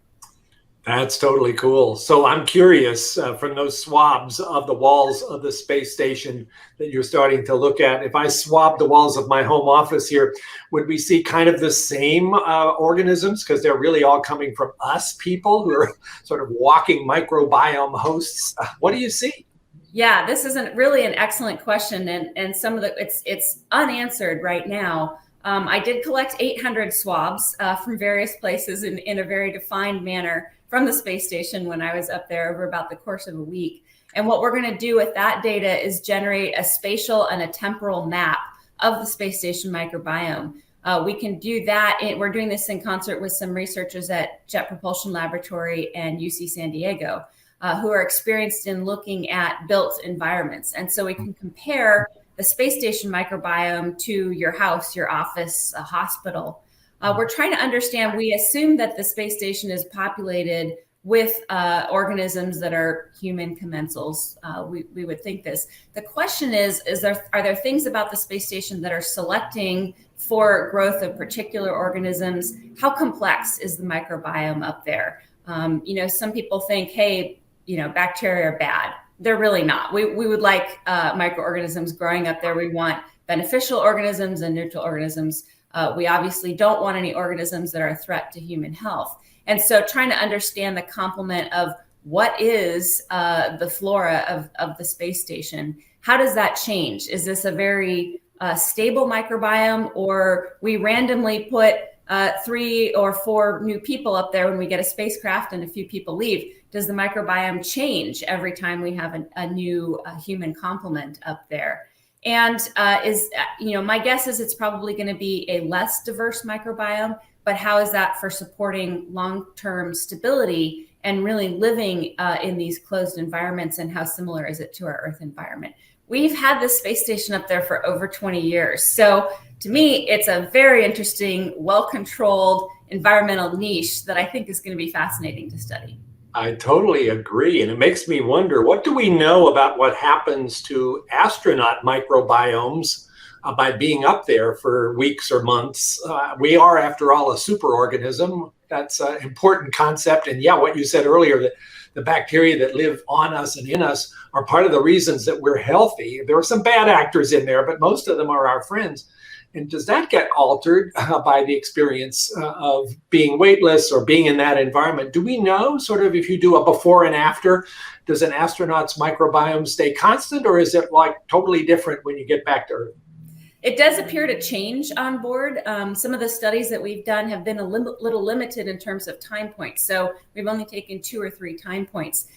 That's totally cool. So I'm curious, from those swabs of the walls of the space station that you're starting to look at, if I swab the walls of my home office here, would we see kind of the same organisms? Because they're really all coming from us people who are sort of walking microbiome hosts. What do you see? Yeah, this is really an excellent question, and some of it's unanswered right now. I did collect 800 swabs from various places in a very defined manner from the space station when I was up there over about the course of a week. And what we're going to do with that data is generate a spatial and a temporal map of the space station microbiome. We can do that. We're doing this in concert with some researchers at Jet Propulsion Laboratory and UC San Diego, who are experienced in looking at built environments. And so we can compare the space station microbiome to your house, your office, a hospital. We're trying to understand, we assume that the space station is populated with organisms that are human commensals. We would think this. The question is are there things about the space station that are selecting for growth of particular organisms? How complex is the microbiome up there? Some people think, hey, bacteria are bad. They're really not. We would like microorganisms growing up there. We want beneficial organisms and neutral organisms. We obviously don't want any organisms that are a threat to human health. And so trying to understand the complement of what is the flora of the space station, how does that change? Is this a very stable microbiome, or we randomly put 3 or 4 new people up there when we get a spacecraft and a few people leave? Does the microbiome change every time we have a new human complement up there? And my guess is it's probably going to be a less diverse microbiome, but how is that for supporting long-term stability and really living in these closed environments, and how similar is it to our Earth environment? We've had this space station up there for over 20 years. So to me, it's a very interesting, well-controlled environmental niche that I think is going to be fascinating to study. I totally agree. And it makes me wonder, what do we know about what happens to astronaut microbiomes by being up there for weeks or months? We are, after all, a superorganism. That's an important concept. And yeah, what you said earlier, that the bacteria that live on us and in us are part of the reasons that we're healthy. There are some bad actors in there, but most of them are our friends. And does that get altered by the experience of being weightless or being in that environment? Do we know, sort of, if you do a before and after, does an astronaut's microbiome stay constant, or is it like totally different when you get back to Earth? It does appear to change on board. Some of the studies that we've done have been a little limited in terms of time points. So we've only taken 2 or 3 time points.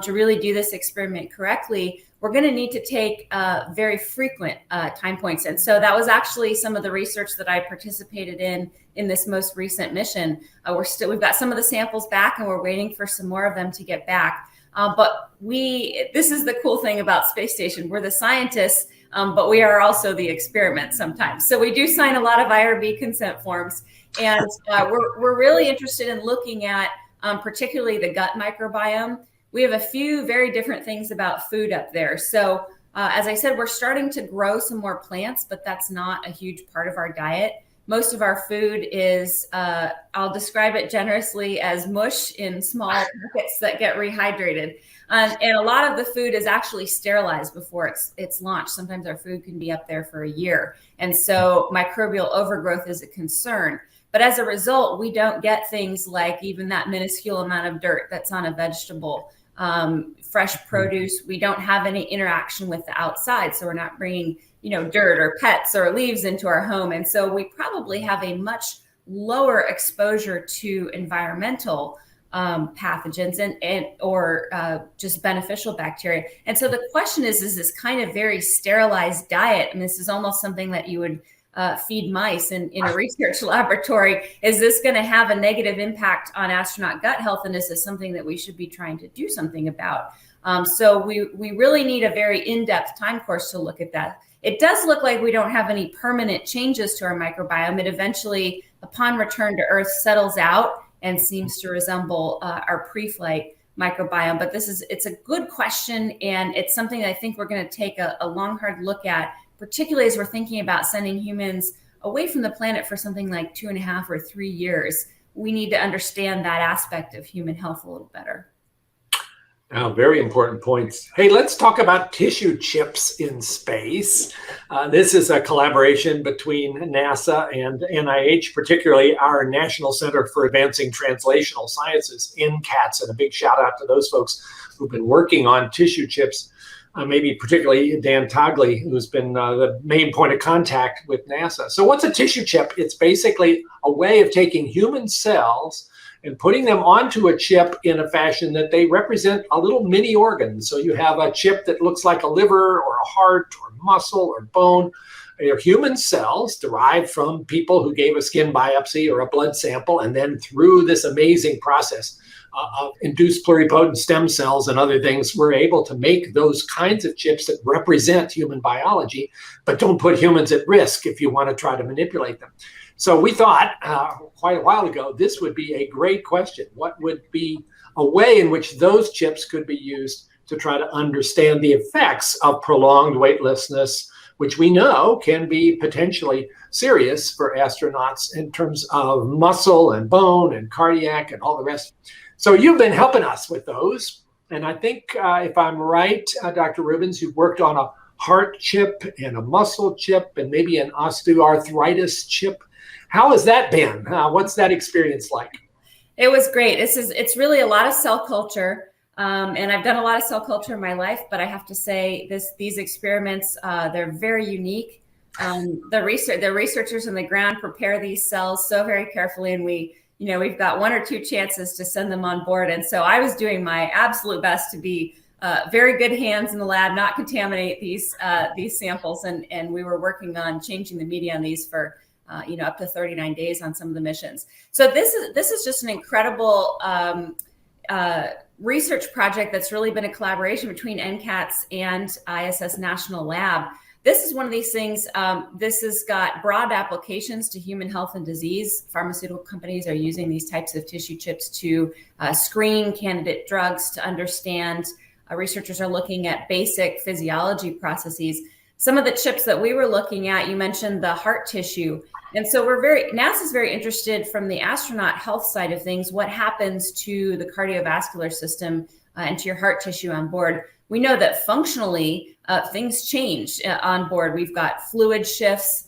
To really do this experiment correctly, we're going to need to take very frequent time points. And so that was actually some of the research that I participated in this most recent mission. We've got some of the samples back, and we're waiting for some more of them to get back. But this is the cool thing about Space Station. We're the scientists, but we are also the experiment sometimes. So we do sign a lot of IRB consent forms, and we're really interested in looking at particularly the gut microbiome. We have a few very different things about food up there. So as I said, we're starting to grow some more plants, but that's not a huge part of our diet. Most of our food is, I'll describe it generously as mush in small packets that get rehydrated. And a lot of the food is actually sterilized before it's launched. Sometimes our food can be up there for a year. And so microbial overgrowth is a concern. But as a result, we don't get things like even that minuscule amount of dirt that's on a vegetable. Fresh produce, we don't have any interaction with the outside. So we're not bringing, dirt or pets or leaves into our home. And so we probably have a much lower exposure to environmental pathogens or just beneficial bacteria. And so the question is this kind of very sterilized diet, and this is almost something that you would feed mice in a research laboratory. Is this going to have a negative impact on astronaut gut health? And is this something that we should be trying to do something about? So we really need a very in-depth time course to look at that. It does look like we don't have any permanent changes to our microbiome. It eventually, upon return to Earth, settles out and seems to resemble our pre-flight microbiome. But it's a good question, and it's something that I think we're going to take a long, hard look at, particularly as we're thinking about sending humans away from the planet for something like 2.5 or 3 years. We need to understand that aspect of human health a little better. Now, very important points. Hey, let's talk about tissue chips in space. This is a collaboration between NASA and NIH, particularly our National Center for Advancing Translational Sciences, NCATS, and a big shout out to those folks who've been working on tissue chips. Maybe particularly Dan Togley, who's been the main point of contact with NASA. So what's a tissue chip? It's basically a way of taking human cells and putting them onto a chip in a fashion that they represent a little mini organ. So you have a chip that looks like a liver or a heart or muscle or bone. They're human cells derived from people who gave a skin biopsy or a blood sample, and then through this amazing process of induced pluripotent stem cells and other things, we're able to make those kinds of chips that represent human biology, but don't put humans at risk if you want to try to manipulate them. So we thought quite a while ago, this would be a great question. What would be a way in which those chips could be used to try to understand the effects of prolonged weightlessness, which we know can be potentially serious for astronauts in terms of muscle and bone and cardiac and all the rest. So you've been helping us with those. And I think if I'm right, Dr. Rubins, you've worked on a heart chip and a muscle chip and maybe an osteoarthritis chip. How has that been? What's that experience like? It was great. It's really a lot of cell culture. And I've done a lot of cell culture in my life, but I have to say these experiments, they're very unique. The researchers on the ground prepare these cells so very carefully, and we've got 1 or 2 chances to send them on board. And so I was doing my absolute best to be very good hands in the lab, not contaminate these samples. And we were working on changing the media on these for up to 39 days on some of the missions. So this is just an incredible research project that's really been a collaboration between NCATS and ISS National Lab. This is one of these things, this has got broad applications to human health and disease. Pharmaceutical companies are using these types of tissue chips to screen candidate drugs, to understand. Researchers are looking at basic physiology processes. Some of the chips that we were looking at, you mentioned the heart tissue. And so NASA's very interested from the astronaut health side of things, what happens to the cardiovascular system and to your heart tissue on board. We know that functionally things change on board. We've got fluid shifts.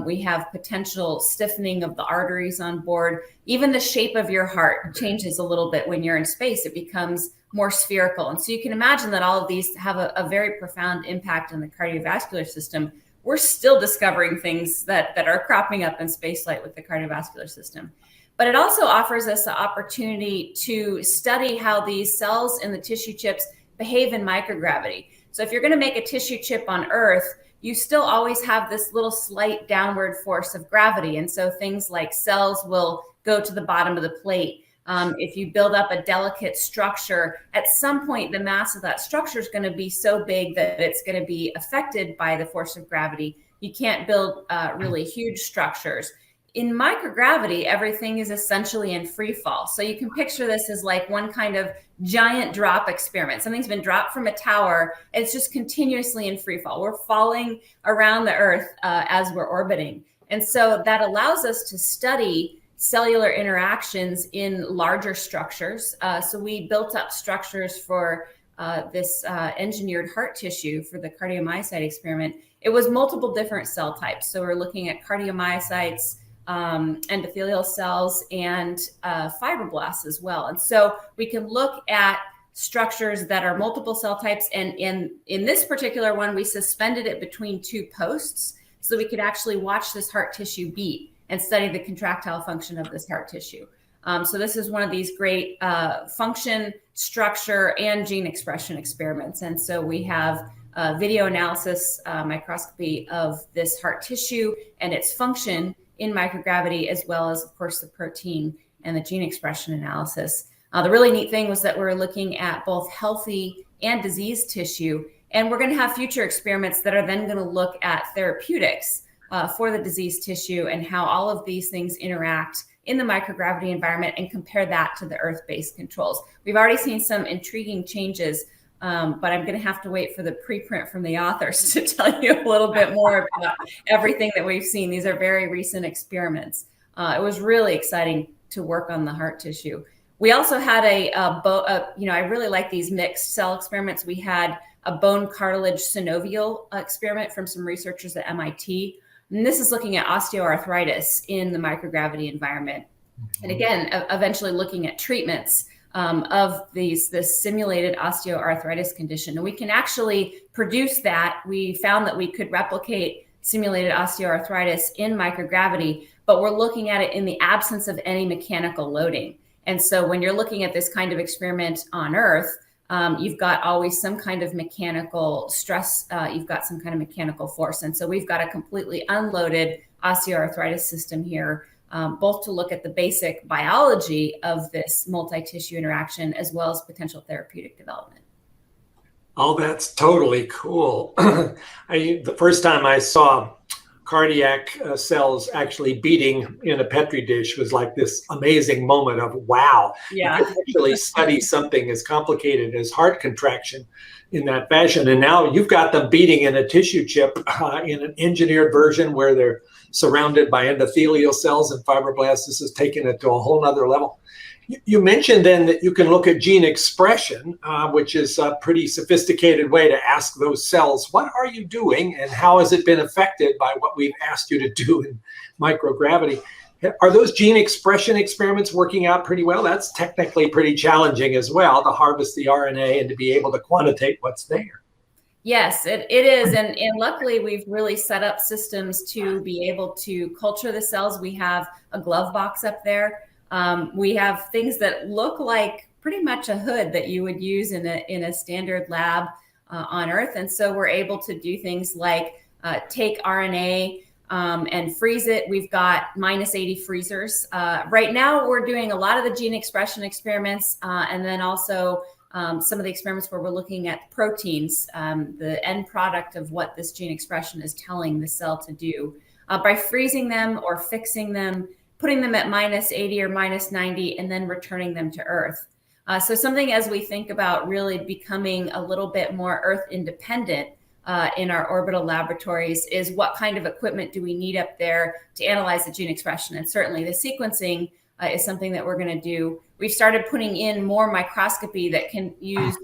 We have potential stiffening of the arteries on board. Even the shape of your heart changes a little bit when you're in space. It becomes more spherical. And so you can imagine that all of these have a very profound impact on the cardiovascular system. We're still discovering things that are cropping up in spaceflight with the cardiovascular system. But it also offers us the opportunity to study how these cells in the tissue chips behave in microgravity. So if you're going to make a tissue chip on Earth, you still always have this little slight downward force of gravity. And so things like cells will go to the bottom of the plate. If you build up a delicate structure, at some point, the mass of that structure is going to be so big that it's going to be affected by the force of gravity. You can't build really huge structures. In microgravity, everything is essentially in free fall. So you can picture this as like one kind of giant drop experiment. Something's been dropped from a tower. It's just continuously in free fall. We're falling around the Earth as we're orbiting. And so that allows us to study cellular interactions in larger structures. So we built up structures for this engineered heart tissue for the cardiomyocyte experiment. It was multiple different cell types. So we're looking at cardiomyocytes, endothelial cells, and fibroblasts as well. And so we can look at structures that are multiple cell types. And in this particular one, we suspended it between two posts so we could actually watch this heart tissue beat and study the contractile function of this heart tissue. So this is one of these great function, structure, and gene expression experiments. And so we have video analysis microscopy of this heart tissue and its function in microgravity, as well as, of course, the protein and the gene expression analysis. The really neat thing was that we're looking at both healthy and diseased tissue, and we're going to have future experiments that are then going to look at therapeutics for the diseased tissue and how all of these things interact in the microgravity environment and compare that to the Earth-based controls. We've already seen some intriguing changes, but I'm going to have to wait for the preprint from the authors to tell you a little bit more about everything that we've seen. These are very recent experiments. It was really exciting to work on the heart tissue. We also had I really like these mixed cell experiments. We had a bone cartilage synovial experiment from some researchers at MIT. And this is looking at osteoarthritis in the microgravity environment. And again, eventually looking at treatments of this simulated osteoarthritis condition. And we can actually produce that. We found that we could replicate simulated osteoarthritis in microgravity, but we're looking at it in the absence of any mechanical loading. And so when you're looking at this kind of experiment on Earth, you've got always some kind of mechanical stress, you've got some kind of mechanical force. And so we've got a completely unloaded osteoarthritis system here, both to look at the basic biology of this multi-tissue interaction, as well as potential therapeutic development. Oh, that's totally cool. The first time I saw cardiac cells actually beating in a Petri dish was like this amazing moment of, wow, yeah, you can actually study something as complicated as heart contraction in that fashion. And now you've got them beating in a tissue chip in an engineered version where they're surrounded by endothelial cells and fibroblasts. This is taking it to a whole nother level. You mentioned then that you can look at gene expression, which is a pretty sophisticated way to ask those cells, what are you doing and how has it been affected by what we've asked you to do in microgravity? Are those gene expression experiments working out pretty well? That's technically pretty challenging as well, to harvest the RNA and to be able to quantitate what's there. Yes, it is. And luckily, we've really set up systems to be able to culture the cells. We have a glove box up there. We have things that look like pretty much a hood that you would use in a standard lab on Earth. And so we're able to do things like take RNA and freeze it. We've got -80 freezers. Right now, we're doing a lot of the gene expression experiments and then also some of the experiments where we're looking at proteins, the end product of what this gene expression is telling the cell to do, by freezing them or fixing them, putting them at -80 or -90, and then returning them to Earth. So something as we think about really becoming a little bit more Earth independent in our orbital laboratories is what kind of equipment do we need up there to analyze the gene expression? And certainly the sequencing is something that we're going to do. We've started putting in more microscopy that can use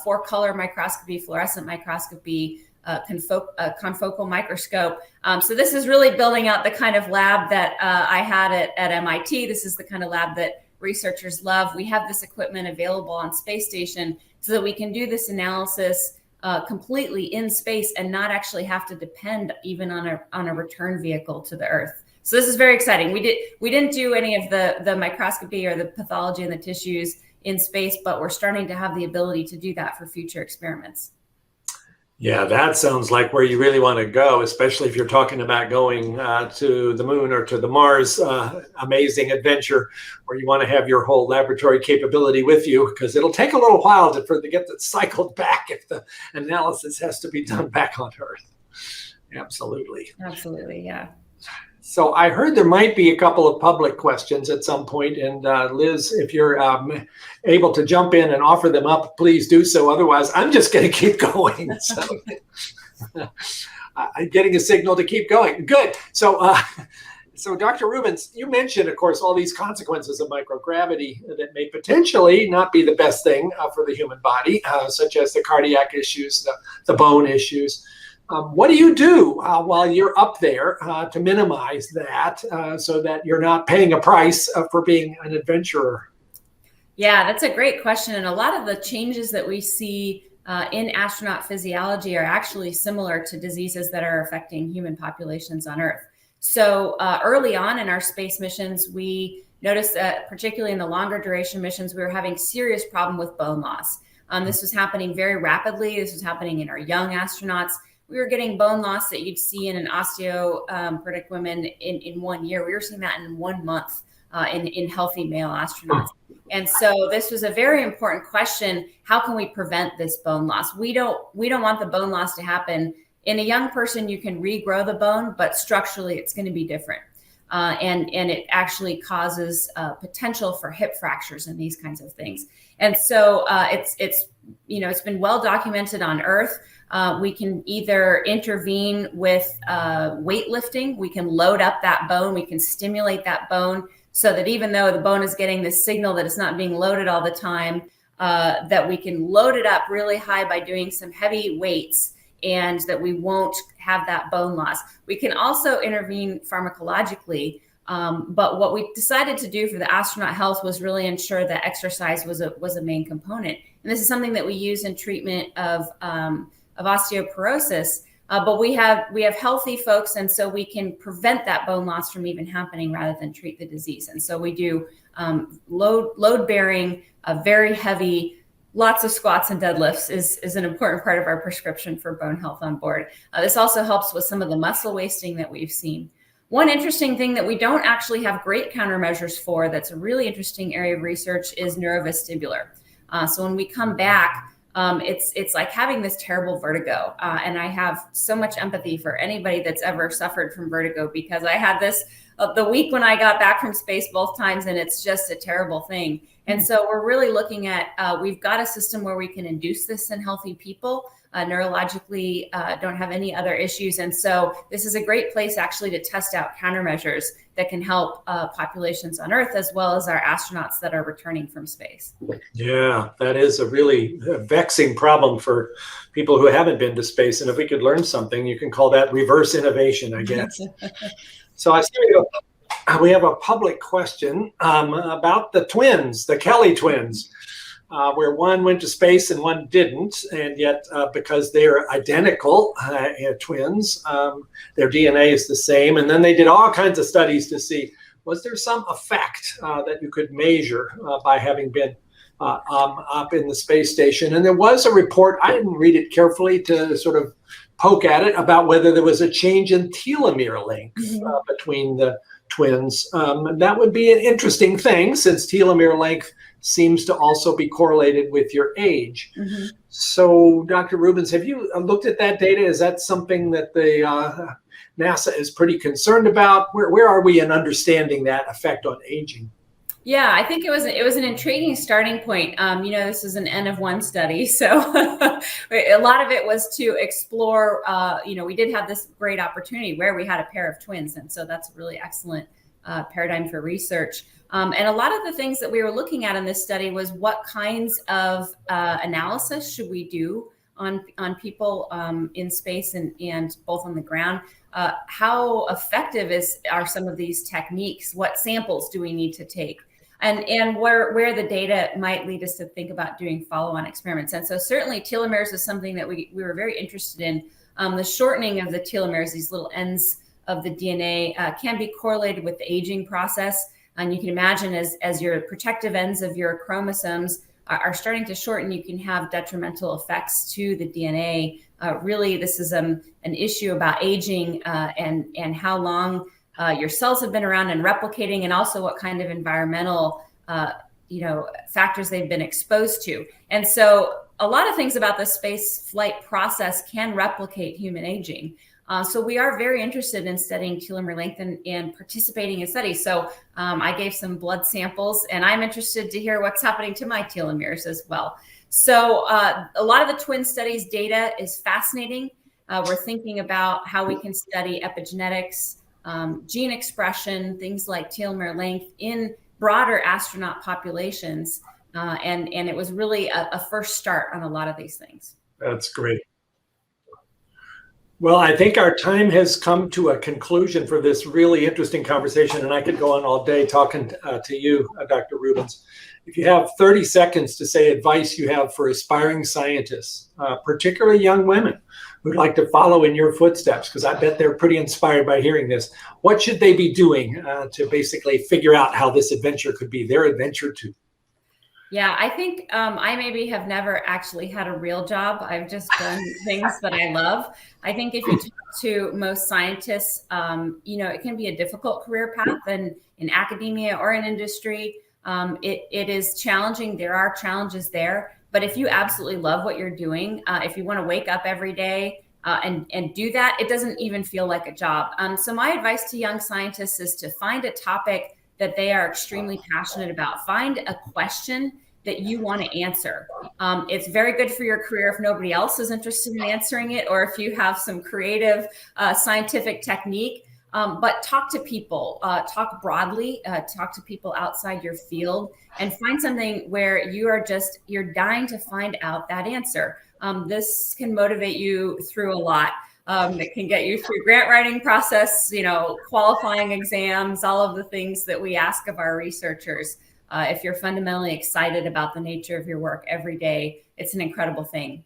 4-color microscopy, fluorescent microscopy, confocal microscope. So this is really building out the kind of lab that I had at MIT. This is the kind of lab that researchers love. We have this equipment available on space station so that we can do this analysis completely in space and not actually have to depend even on a return vehicle to the Earth. So this is very exciting. We didn't do any of the microscopy or the pathology in the tissues in space, but we're starting to have the ability to do that for future experiments. Yeah, that sounds like where you really want to go, especially if you're talking about going to the moon or to the Mars amazing adventure, where you want to have your whole laboratory capability with you, because it'll take a little while to get it cycled back if the analysis has to be done back on Earth. Absolutely. Absolutely, yeah. So I heard there might be a couple of public questions at some point, and Liz, if you're able to jump in and offer them up, please do so. Otherwise, I'm just going to keep going. So I'm getting a signal to keep going. Good. So, so Dr. Rubins, you mentioned, of course, all these consequences of microgravity that may potentially not be the best thing for the human body, such as the cardiac issues, the bone issues. What do you do while you're up there to minimize that so that you're not paying a price for being an adventurer? Yeah, that's a great question. And a lot of the changes that we see in astronaut physiology are actually similar to diseases that are affecting human populations on Earth. So early on in our space missions, we noticed that particularly in the longer duration missions, we were having serious problem with bone loss. This was happening very rapidly. This was happening in our young astronauts. We were getting bone loss that you'd see in an osteoporotic woman in 1 year. We were seeing that in 1 month in healthy male astronauts. And so this was a very important question. How can we prevent this bone loss? We don't want the bone loss to happen. In a young person, you can regrow the bone, but structurally it's going to be different. And it actually causes potential for hip fractures and these kinds of things. And so it's been well documented on Earth. We can either intervene with weightlifting. We can load up that bone. We can stimulate that bone so that even though the bone is getting this signal that it's not being loaded all the time, that we can load it up really high by doing some heavy weights, and that we won't have that bone loss. We can also intervene pharmacologically. But what we decided to do for the astronaut health was really ensure that exercise was a main component. And this is something that we use in treatment of osteoporosis. But we have healthy folks, and so we can prevent that bone loss from even happening rather than treat the disease. And so we do load bearing, very heavy. Lots of squats and deadlifts is an important part of our prescription for bone health on board. This also helps with some of the muscle wasting that we've seen. One interesting thing that we don't actually have great countermeasures for, that's a really interesting area of research, is neurovestibular. So when we come back, it's like having this terrible vertigo. And I have so much empathy for anybody that's ever suffered from vertigo, because I had this the week when I got back from space both times, and it's just a terrible thing. And so we're really looking at, we've got a system where we can induce this in healthy people, neurologically don't have any other issues. And so this is a great place actually to test out countermeasures that can help populations on Earth, as well as our astronauts that are returning from space. Yeah, that is a really vexing problem for people who haven't been to space. And if we could learn something, you can call that reverse innovation, I guess. So I see we have a public question about the twins, the Kelly twins, where one went to space and one didn't. And yet, because they're identical twins, their DNA is the same. And then they did all kinds of studies to see, was there some effect that you could measure by having been up in the space station? And there was a report, I didn't read it carefully to sort of poke at it, about whether there was a change in telomere length between the twins. That would be an interesting thing since telomere length seems to also be correlated with your age. Mm-hmm. So, Dr. Rubins, have you looked at that data? Is that something that the NASA is pretty concerned about? Where are we in understanding that effect on aging? Yeah, I think it was an intriguing starting point. This is an N of 1 study, so a lot of it was to explore. We did have this great opportunity where we had a pair of twins, and so that's a really excellent paradigm for research. And a lot of the things that we were looking at in this study was what kinds of analysis should we do on people in space and both on the ground. How effective are some of these techniques? What samples do we need to take? And where the data might lead us to think about doing follow-on experiments. And so certainly telomeres is something that we were very interested in. The shortening of the telomeres, these little ends of the DNA, can be correlated with the aging process. And you can imagine as your protective ends of your chromosomes are starting to shorten, you can have detrimental effects to the DNA. Really, this is an issue about aging and how long your cells have been around and replicating, and also what kind of environmental factors they've been exposed to. And so a lot of things about the space flight process can replicate human aging. So we are very interested in studying telomere length and participating in studies. So I gave some blood samples, and I'm interested to hear what's happening to my telomeres as well. So a lot of the twin studies data is fascinating. We're thinking about how we can study epigenetics, gene expression, things like telomere length in broader astronaut populations. And it was really a first start on a lot of these things. That's great. Well, I think our time has come to a conclusion for this really interesting conversation, and I could go on all day talking to you, Dr. Rubins. If you have 30 seconds to say advice you have for aspiring scientists, particularly young women who'd like to follow in your footsteps, because I bet they're pretty inspired by hearing this, what should they be doing to basically figure out how this adventure could be their adventure too? Yeah, I think I maybe have never actually had a real job. I've just done things that I love. I think if you talk to most scientists, it can be a difficult career path in academia or in industry. It is challenging. There are challenges there. But if you absolutely love what you're doing, if you want to wake up every day and do that, it doesn't even feel like a job. So my advice to young scientists is to find a topic that they are extremely passionate about. Find a question that you want to answer. It's very good for your career if nobody else is interested in answering it, or if you have some creative scientific technique. But talk to people, talk broadly, talk to people outside your field, and find something where you're dying to find out that answer. This can motivate you through a lot. It can get you through grant writing process, qualifying exams, all of the things that we ask of our researchers. If you're fundamentally excited about the nature of your work every day, it's an incredible thing.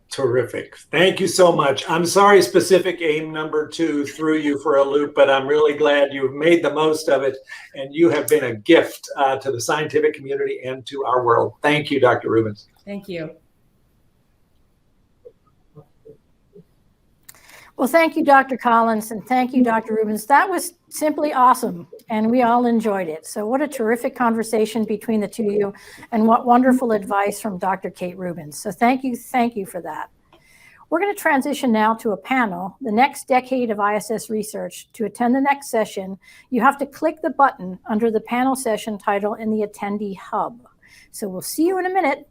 Terrific. Thank you so much. I'm sorry specific aim number 2 threw you for a loop, but I'm really glad you've made the most of it, and you have been a gift to the scientific community and to our world. Thank you, Dr. Rubins. Thank you. Well, thank you, Dr. Collins, and thank you, Dr. Rubins. That was simply awesome, and we all enjoyed it. So what a terrific conversation between the two of you, and what wonderful advice from Dr. Kate Rubins. So thank you for that. We're going to transition now to a panel, The Next Decade of ISS Research. To attend the next session, you have to click the button under the panel session title in the attendee hub. So we'll see you in a minute.